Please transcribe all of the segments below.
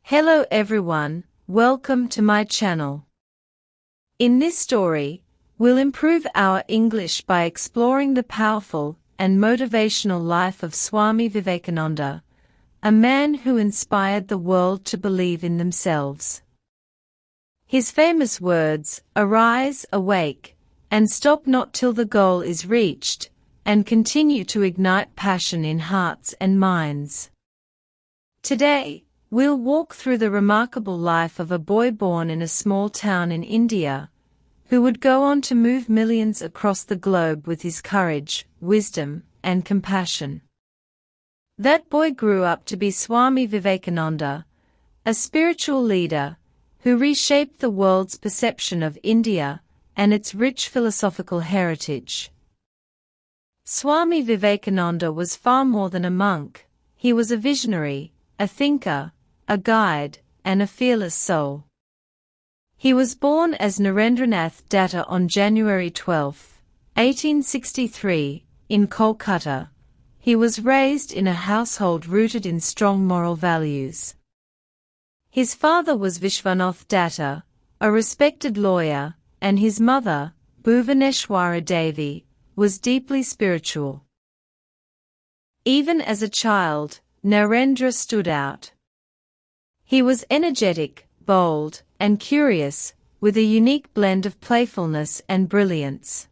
Hello everyone, welcome to my channel. In this story, we'll improve our English by exploring the powerful and motivational life of Swami Vivekananda, a man who inspired the world to believe in themselves. His famous words, "Arise, awake, and stop not till the goal is reached," and continue to ignite passion in hearts and minds. Today, we'll walk through the remarkable life of a boy born in a small town in India, who would go on to move millions across the globe with his courage, wisdom, and compassion. That boy grew up to be Swami Vivekananda, a spiritual leader who reshaped the world's perception of India and its rich philosophical heritage. Swami Vivekananda was far more than a monk. He was a visionary, a thinker, a guide, and a fearless soul. He was born as Narendranath Datta on January 12, 1863, in Kolkata. He was raised in a household rooted in strong moral values. His father was Vishwanath Datta, a respected lawyer, and his mother, Bhuvaneshwara Devi, was deeply spiritual. Even as a child, Narendra stood out. He was energetic, bold, and curious, with a unique blend of playfulness and brilliance.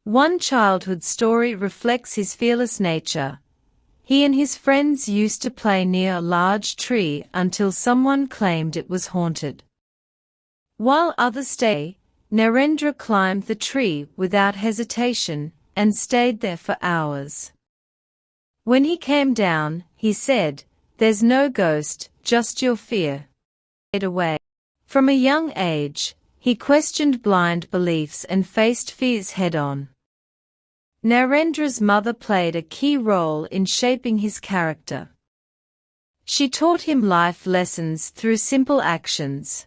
One childhood story reflects his fearless nature. He and his friends used to play near a large tree until someone claimed it was haunted. While others stayed, Narendra climbed the tree without hesitation and stayed there for hours. When he came down, he said, "There's no ghost, just your fear." It away. From a young age, he questioned blind beliefs and faced fears head-on. Narendra's mother played a key role in shaping his character. She taught him life lessons through simple actions.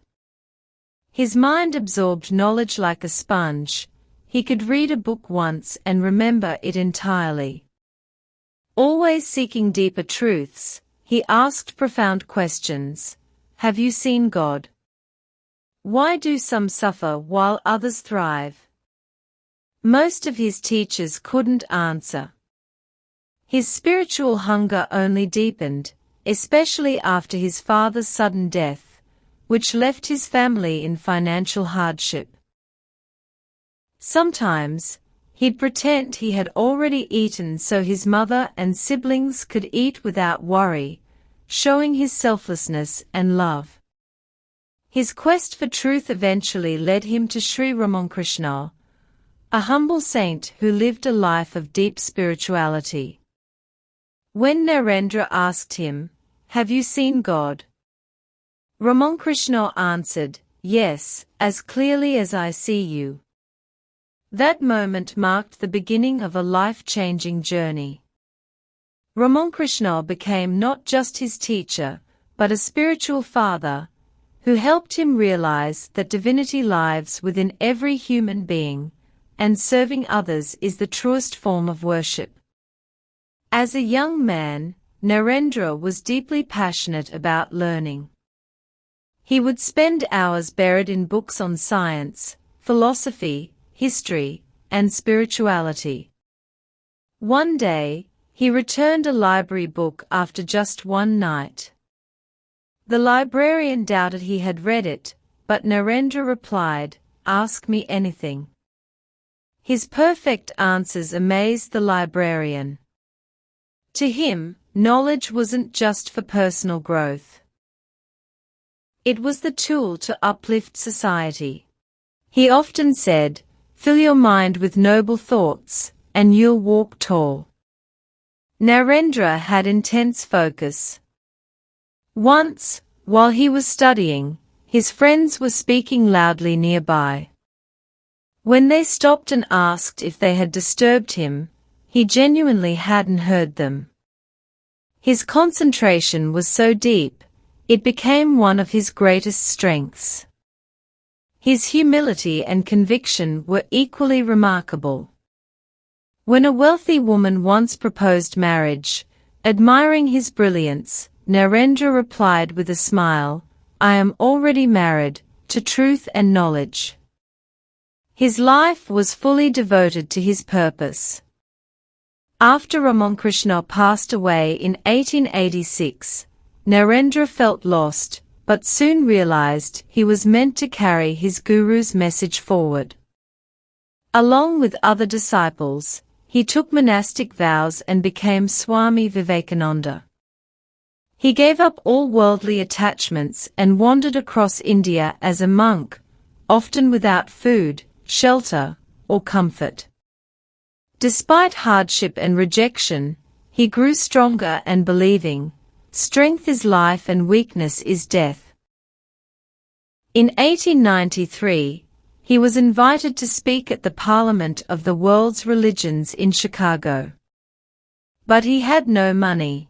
His mind absorbed knowledge like a sponge. He could read a book once and remember it entirely. Always seeking deeper truths, he asked profound questions. Have you seen God? Why do some suffer while others thrive? Most of his teachers couldn't answer. His spiritual hunger only deepened, especially after his father's sudden death, which left his family in financial hardship. Sometimes, he'd pretend he had already eaten so his mother and siblings could eat without worry, showing his selflessness and love. His quest for truth eventually led him to Sri Ramakrishna, a humble saint who lived a life of deep spirituality. When Narendra asked him, "Have you seen God?" Ramakrishna answered, "Yes, as clearly as I see you." That moment marked the beginning of a life-changing journey. Ramakrishna became not just his teacher, but a spiritual father, who helped him realize that divinity lives within every human being, and serving others is the truest form of worship. As a young man, Narendra was deeply passionate about learning. He would spend hours buried in books on science, philosophy, history, and spirituality. One day, he returned a library book after just one night. The librarian doubted he had read it, but Narendra replied, "Ask me anything." His perfect answers amazed the librarian. To him, knowledge wasn't just for personal growth. It was the tool to uplift society. He often said, "Fill your mind with noble thoughts, and you'll walk tall." Narendra had intense focus. Once, while he was studying, his friends were speaking loudly nearby. When they stopped and asked if they had disturbed him, he genuinely hadn't heard them. His concentration was so deep, it became one of his greatest strengths. His humility and conviction were equally remarkable. When a wealthy woman once proposed marriage, admiring his brilliance, Narendra replied with a smile, "I am already married to truth and knowledge." His life was fully devoted to his purpose. After Ramankrishna passed away in 1886, Narendra felt lost, but soon realized he was meant to carry his guru's message forward. Along with other disciples, he took monastic vows and became Swami Vivekananda. He gave up all worldly attachments and wandered across India as a monk, often without food, shelter, or comfort. Despite hardship and rejection, he grew stronger and believing, "Strength is life and weakness is death." In 1893, he was invited to speak at the Parliament of the World's Religions in Chicago. But he had no money.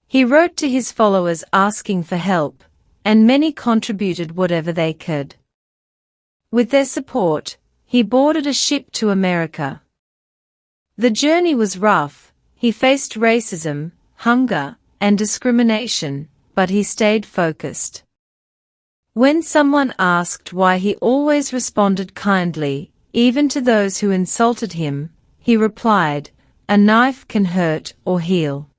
He wrote to his followers asking for help, and many contributed whatever they could. With their support, he boarded a ship to America. The journey was rough. He faced racism, hunger, and discrimination, but he stayed focused. When someone asked why, he always responded kindly, even to those who insulted him. He replied, "A knife can hurt or heal.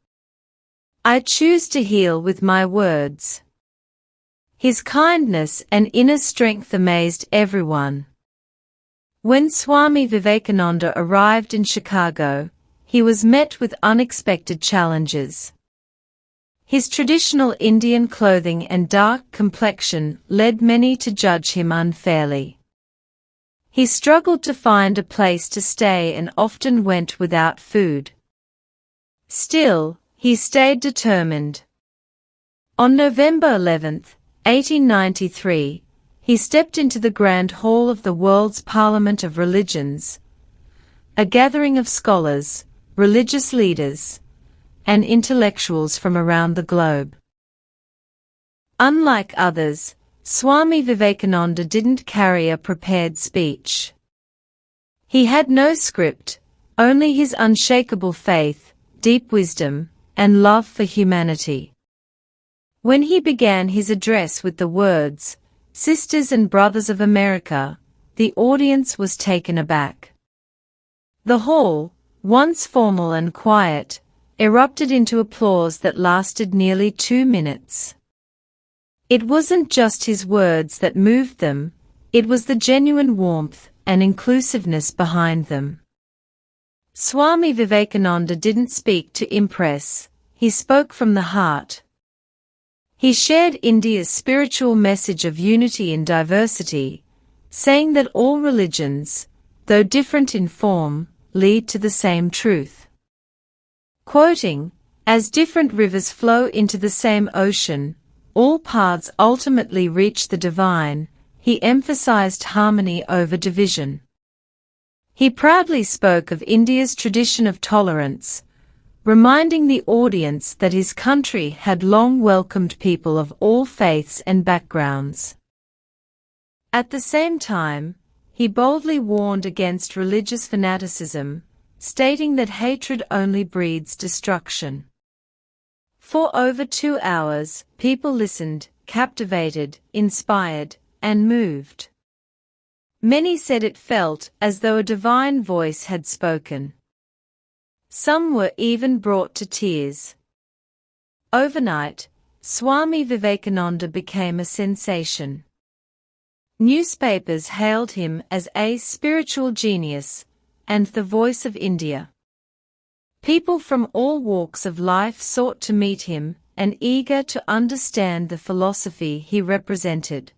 I choose to heal with my words." His kindness and inner strength amazed everyone. When Swami Vivekananda arrived in Chicago, he was met with unexpected challenges. His traditional Indian clothing and dark complexion led many to judge him unfairly. He struggled to find a place to stay and often went without food. Still, he stayed determined. On November 11, 1893, he stepped into the Grand Hall of the World's Parliament of Religions, a gathering of scholars, religious leaders, and intellectuals from around the globe. Unlike others, Swami Vivekananda didn't carry a prepared speech. He had no script, only his unshakable faith, deep wisdom, and love for humanity. When he began his address with the words, "Sisters and Brothers of America," the audience was taken aback. The hall, once formal and quiet, erupted into applause that lasted nearly 2 minutes. It wasn't just his words that moved them, it was the genuine warmth and inclusiveness behind them. Swami Vivekananda didn't speak to impress, he spoke from the heart. He shared India's spiritual message of unity in diversity, saying that all religions, though different in form, lead to the same truth. Quoting, "As different rivers flow into the same ocean, all paths ultimately reach the divine," he emphasized harmony over division. He proudly spoke of India's tradition of tolerance, reminding the audience that his country had long welcomed people of all faiths and backgrounds. At the same time, he boldly warned against religious fanaticism, stating that hatred only breeds destruction. For over 2 hours, people listened, captivated, inspired, and moved. Many said it felt as though a divine voice had spoken. Some were even brought to tears. Overnight, Swami Vivekananda became a sensation. Newspapers hailed him as a spiritual genius and the voice of India. People from all walks of life sought to meet him and eager to understand the philosophy he represented.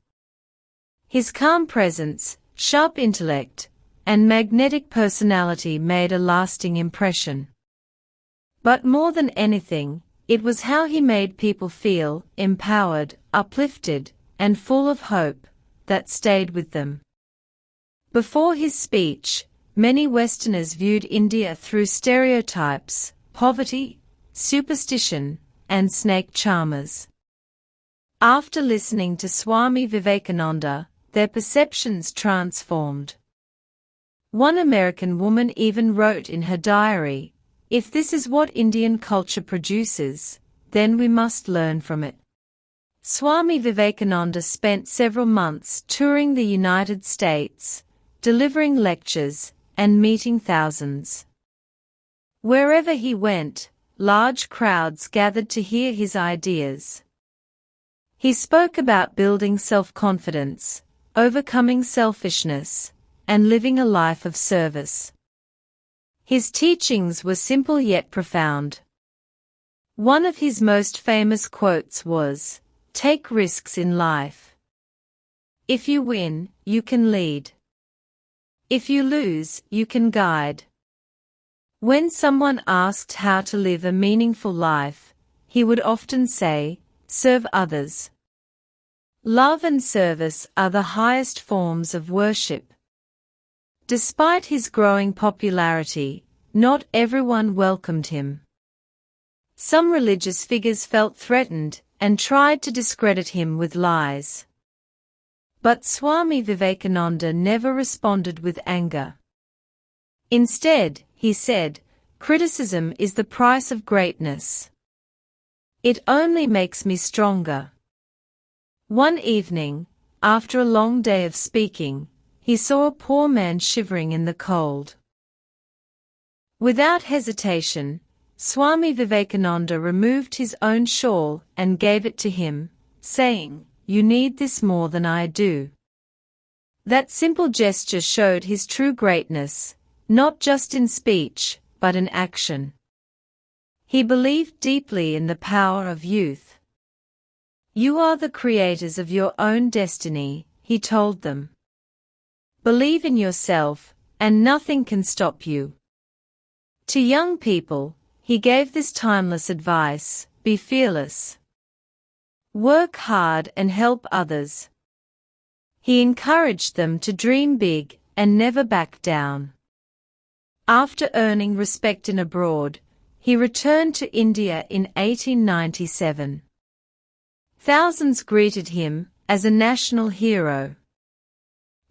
His calm presence, sharp intellect, and magnetic personality made a lasting impression. But more than anything, it was how he made people feel empowered, uplifted, and full of hope that stayed with them. Before his speech, many Westerners viewed India through stereotypes, poverty, superstition, and snake charmers. After listening to Swami Vivekananda, their perceptions transformed. One American woman even wrote in her diary, "If this is what Indian culture produces, then we must learn from it. Swami Vivekananda spent several months touring the United States, delivering lectures, and meeting thousands. Wherever he went, large crowds gathered to hear his ideas. He spoke about building self-confidence, overcoming selfishness, and living a life of service. His teachings were simple yet profound. One of his most famous quotes was, "Take risks in life. If you win, you can lead. If you lose, you can guide." When someone asked how to live a meaningful life, he would often say, "Serve others." Love and service are the highest forms of worship. Despite his growing popularity, not everyone welcomed him. Some religious figures felt threatened and tried to discredit him with lies. But Swami Vivekananda never responded with anger. Instead, he said, "Criticism is the price of greatness. It only makes me stronger." One evening, after a long day of speaking, he saw a poor man shivering in the cold. Without hesitation, Swami Vivekananda removed his own shawl and gave it to him, saying, "You need this more than I do." That simple gesture showed his true greatness, not just in speech, but in action. He believed deeply in the power of youth. "You are the creators of your own destiny," he told them. "Believe in yourself, and nothing can stop you." To young people, he gave this timeless advice: be fearless. Work hard and help others. He encouraged them to dream big and never back down. After earning respect abroad, he returned to India in 1897. Thousands greeted him as a national hero.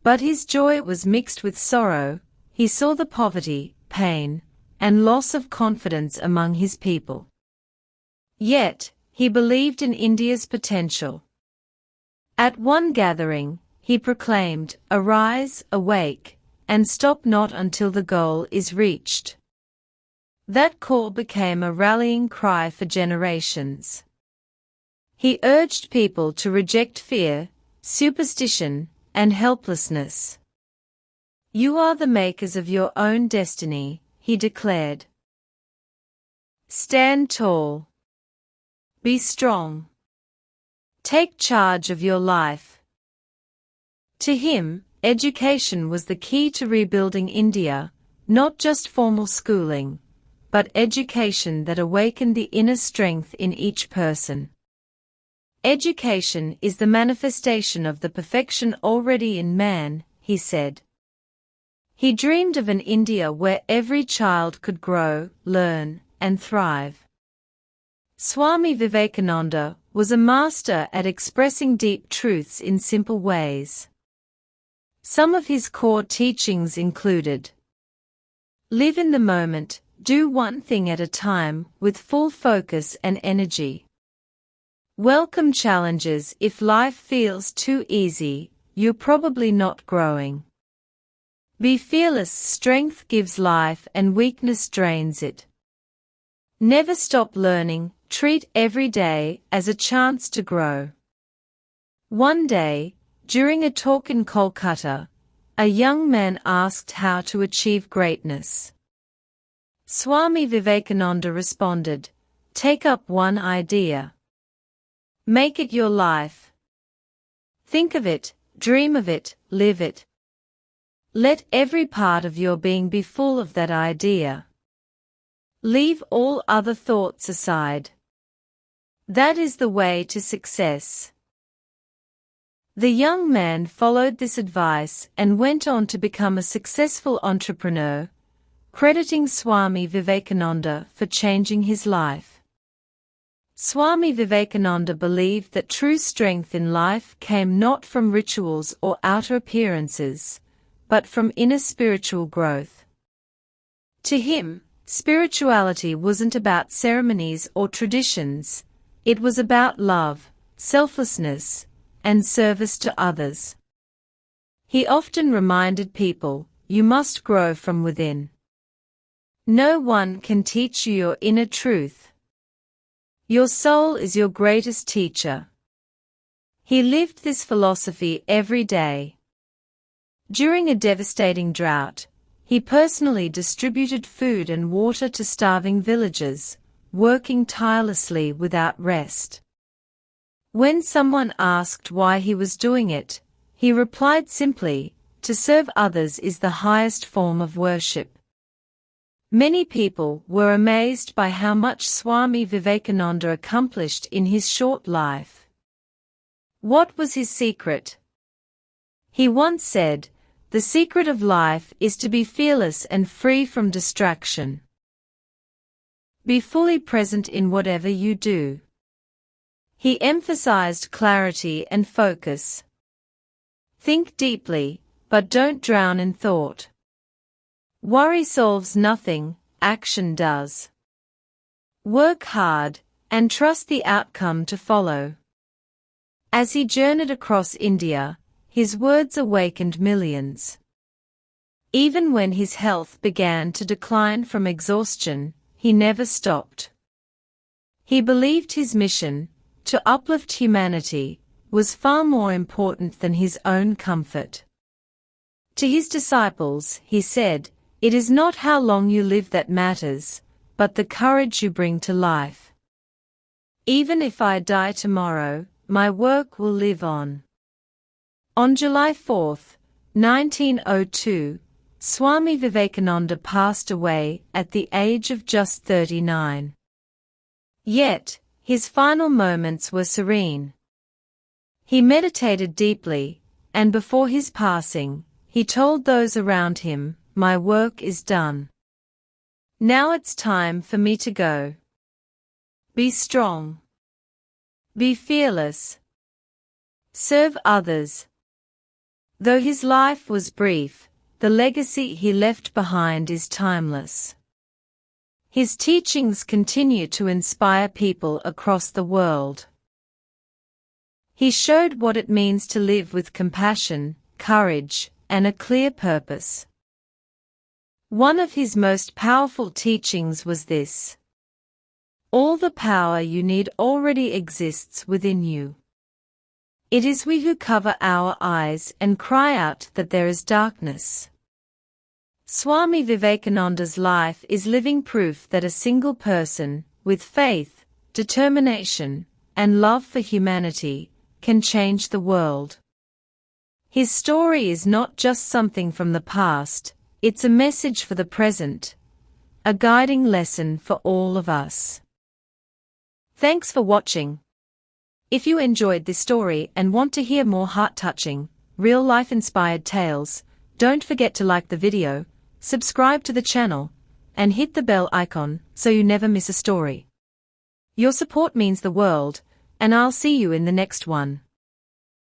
But his joy was mixed with sorrow. He saw the poverty, pain, and loss of confidence among his people. Yet, he believed in India's potential. At one gathering, he proclaimed, "Arise, awake, and stop not until the goal is reached." That call became a rallying cry for generations. He urged people to reject fear, superstition, and helplessness. "You are the makers of your own destiny," he declared. Stand tall. Be strong. Take charge of your life. To him, education was the key to rebuilding India, not just formal schooling, but education that awakened the inner strength in each person. "Education is the manifestation of the perfection already in man," he said. He dreamed of an India where every child could grow, learn, and thrive. Swami Vivekananda was a master at expressing deep truths in simple ways. Some of his core teachings included: live in the moment, do one thing at a time with full focus and energy. Welcome challenges. If life feels too easy, you're probably not growing. Be fearless. Strength gives life and weakness drains it. Never stop learning. Treat every day as a chance to grow. One day, during a talk in Kolkata, a young man asked how to achieve greatness. Swami Vivekananda responded, "Take up one idea. Make it your life. Think of it, dream of it, live it. Let every part of your being be full of that idea. Leave all other thoughts aside. That is the way to success." The young man followed this advice and went on to become a successful entrepreneur, crediting Swami Vivekananda for changing his life. Swami Vivekananda believed that true strength in life came not from rituals or outer appearances, but from inner spiritual growth. To him, spirituality wasn't about ceremonies or traditions, It was about love, selflessness, and service to others. He often reminded people, you must grow from within. No one can teach you your inner truth. Your soul is your greatest teacher. He lived this philosophy every day. During a devastating drought, he personally distributed food and water to starving villagers, working tirelessly without rest. When someone asked why he was doing it, he replied simply, to serve others is the highest form of worship. Many people were amazed by how much Swami Vivekananda accomplished in his short life. What was his secret? He once said, "The secret of life is to be fearless and free from distraction. Be fully present in whatever you do." He emphasized clarity and focus. Think deeply, but don't drown in thought. Worry solves nothing, action does. Work hard, and trust the outcome to follow. As he journeyed across India, his words awakened millions. Even when his health began to decline from exhaustion, he never stopped. He believed his mission, to uplift humanity, was far more important than his own comfort. To his disciples, he said, "It is not how long you live that matters, but the courage you bring to life. Even if I die tomorrow, my work will live on." On July 4, 1902, Swami Vivekananda passed away at the age of just 39. Yet, his final moments were serene. He meditated deeply, and before his passing, he told those around him, "My work is done. Now it's time for me to go. Be strong. Be fearless. Serve others." Though his life was brief, the legacy he left behind is timeless. His teachings continue to inspire people across the world. He showed what it means to live with compassion, courage, and a clear purpose. One of his most powerful teachings was this: all the power you need already exists within you. It is we who cover our eyes and cry out that there is darkness. Swami Vivekananda's life is living proof that a single person, with faith, determination, and love for humanity, can change the world. His story is not just something from the past, it's a message for the present, a guiding lesson for all of us. Thanks for watching. If you enjoyed this story and want to hear more heart-touching, real-life inspired tales, don't forget to like the video, subscribe to the channel, and hit the bell icon so you never miss a story. Your support means the world, and I'll see you in the next one.